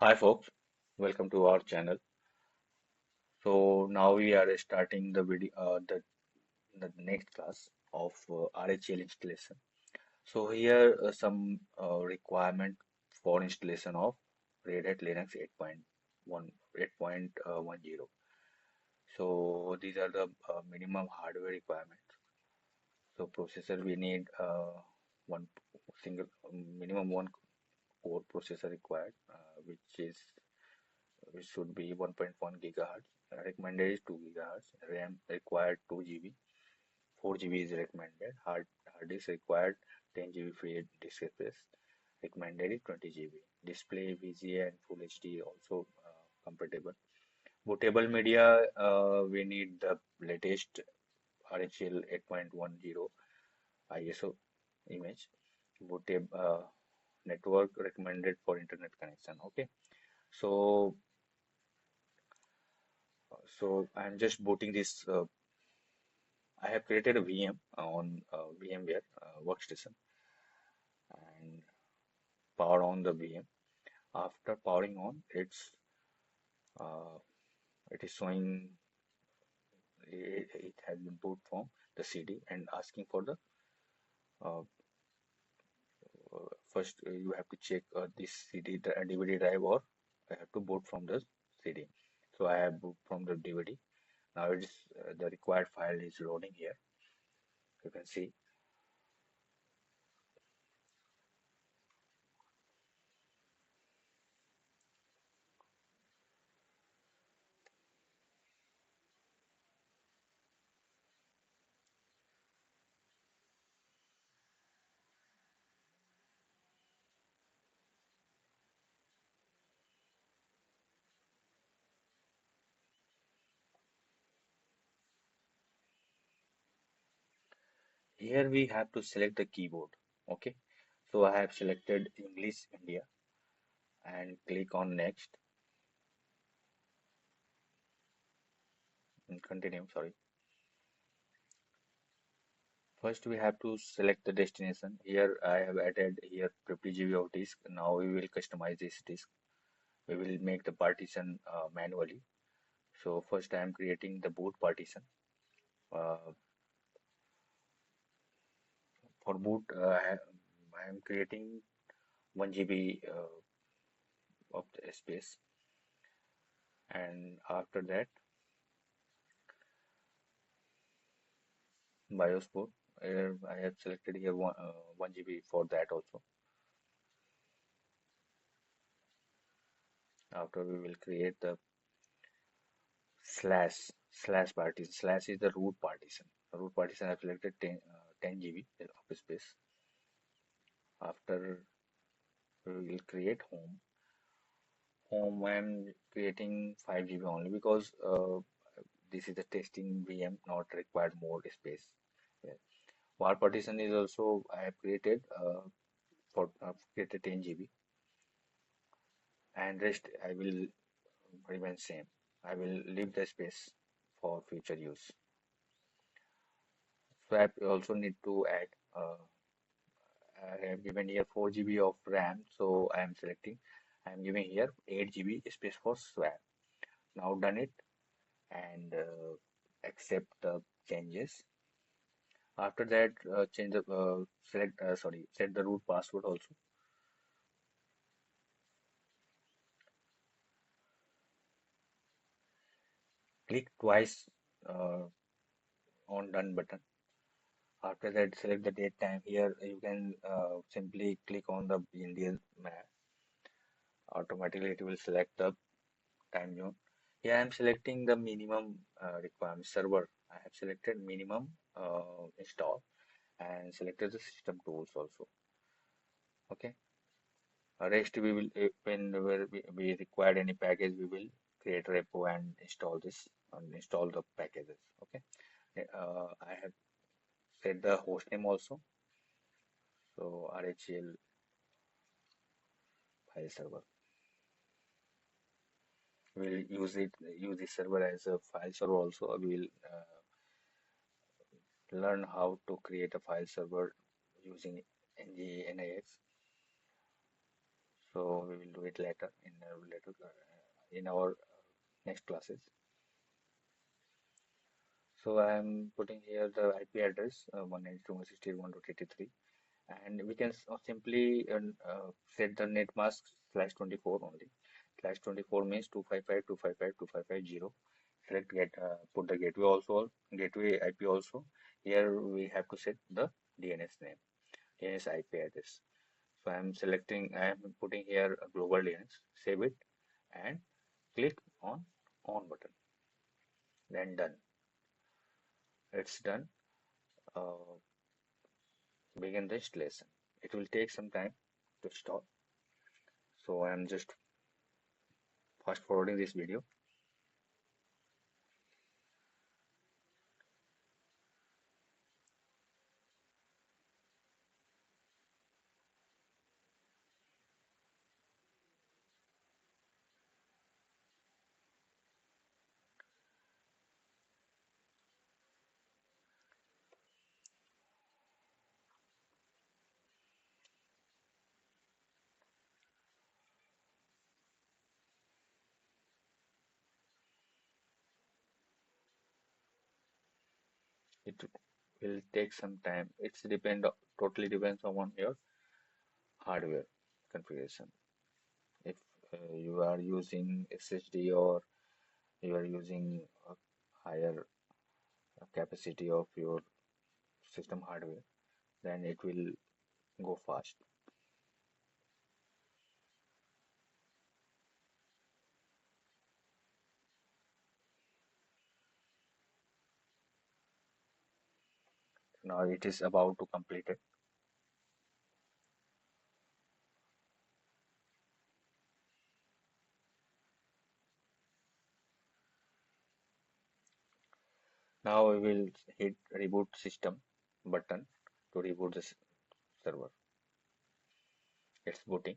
Hi folks, welcome to our channel. So now we are starting the video, the next class of RHEL installation. So here some requirement for installation of Red Hat Linux 8.1 8.10. So these are the minimum hardware requirements. So processor we need one single minimum one core processor required, which should be 1.1 gigahertz. Recommended is 2 gigahertz. RAM required 2 GB. 4 GB is recommended. Hard disk required 10 GB free disk space. Recommended is 20 GB. Display VGA and Full HD also compatible. Bootable media, we need the latest RHEL 8.10 ISO image. Bootable network recommended for internet connection. Okay, so I'm just booting this. I have created a VM on VMware workstation and power on the VM. After powering on, uh, it is showing it has been boot from the CD and asking for the uh, first you have to check this CD DVD drive, or I have to boot from the CD. So I have boot from the DVD. Now it is the required file is loading here. You can see. Here we have to select the keyboard. Okay, so I have selected English India and click on next and continue. Sorry. First we have to select the destination. Here I have added here 50 GB of disk. Now we will customize this disk. We will make the partition manually. So first I am creating the boot partition. Uh, for boot, I am creating 1 GB of the space, and after that BIOS port. I have selected here 1 GB for that also. After we will create the slash partition. Slash is the root partition. The root partition I have selected 10 GB of space. After we will create home. Home I am creating 5 GB only because this is the testing VM, not required more space. Yeah. Var partition is also I have created for created 10 GB, and rest I will remain same. I will leave the space for future use. So I also need to add. I have given here 4 GB of RAM, so I am selecting. I am giving here 8 GB space for swap. Now done it and accept the changes. After that, change the set the root password also. Click twice uh, on done button. After that, select the date time. Here you can simply click on the Indian map. Automatically, it will select the time zone. Here I am selecting the minimum requirement server. I have selected minimum install and selected the system tools also. Okay. Rest we will whenever we require any package, we will create repo and install this and install the packages. Okay. I have set the host name also. So RHEL file server. We'll use this server as a file server also. We'll learn how to create a file server using NGINX. So we will do it in our next classes. So I am putting here the IP address 192.168.1.83, and we can simply set the net mask /24 only. /24 means 255.255.255.0. Select put the gateway also, gateway IP also. Here we have to set the DNS name, DNS IP address. So I am putting here a global DNS, save it, and click on button. Then done. It's done. Uh, Begin the installation. It will take some time to start. So I am just fast forwarding this video. It will take some time. Totally depends on your hardware configuration. If you are using SSD or you are using a higher capacity of your system hardware, then it will go fast. Now it is about to complete it. Now we will hit reboot system button to reboot the server. It's booting.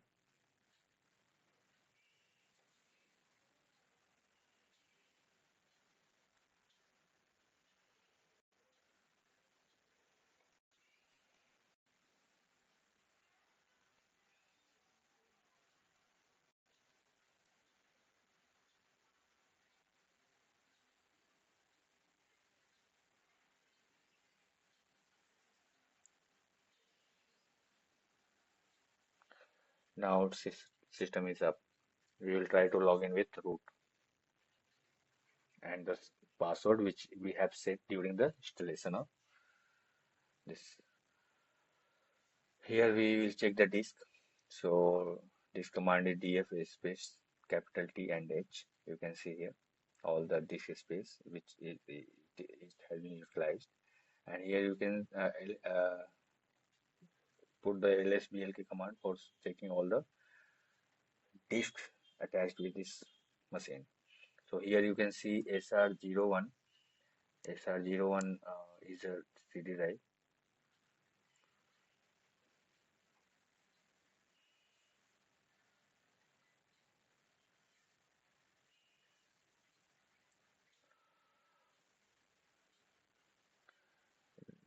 Now system is up. We will try to log in with root and the password which we have set during the installation of this. Here we will check the disk. So this command is df space capital T and H. You can see here all the disk space which it has been utilized. And here you can put the lsblk command for checking all the disks attached with this machine. So here you can see SR01. SR01 is a CD drive.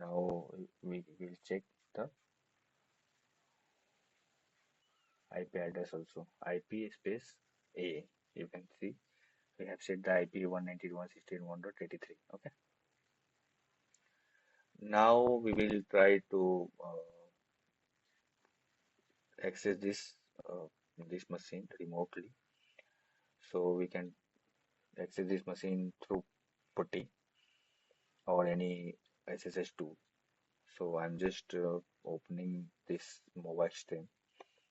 Now we will check the IP address also. IP space A. You can see we have set the IP 192.168.1.83. Okay. Now we will try to access this machine remotely. So we can access this machine through putty or any SSH2. So I'm just opening this mobile stream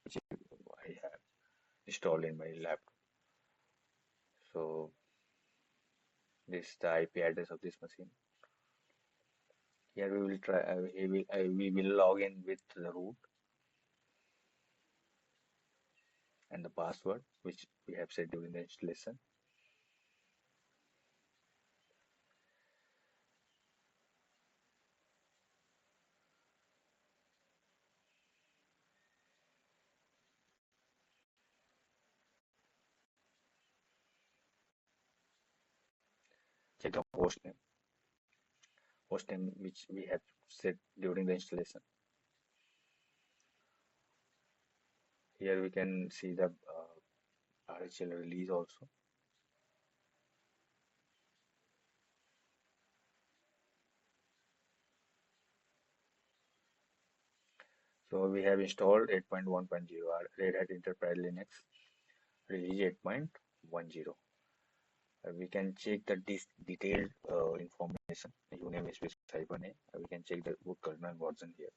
which I have installed in my laptop. So this is the IP address of this machine. Here we will try. We will log in with the root and the password which we have set during the installation. Check the host name which we have set during the installation. Here we can see the RHEL release also. So we have installed 8.1.0 Red Hat Enterprise Linux release 8.10. We can check the detailed information, uname space -a. We can check the boot kernel version here.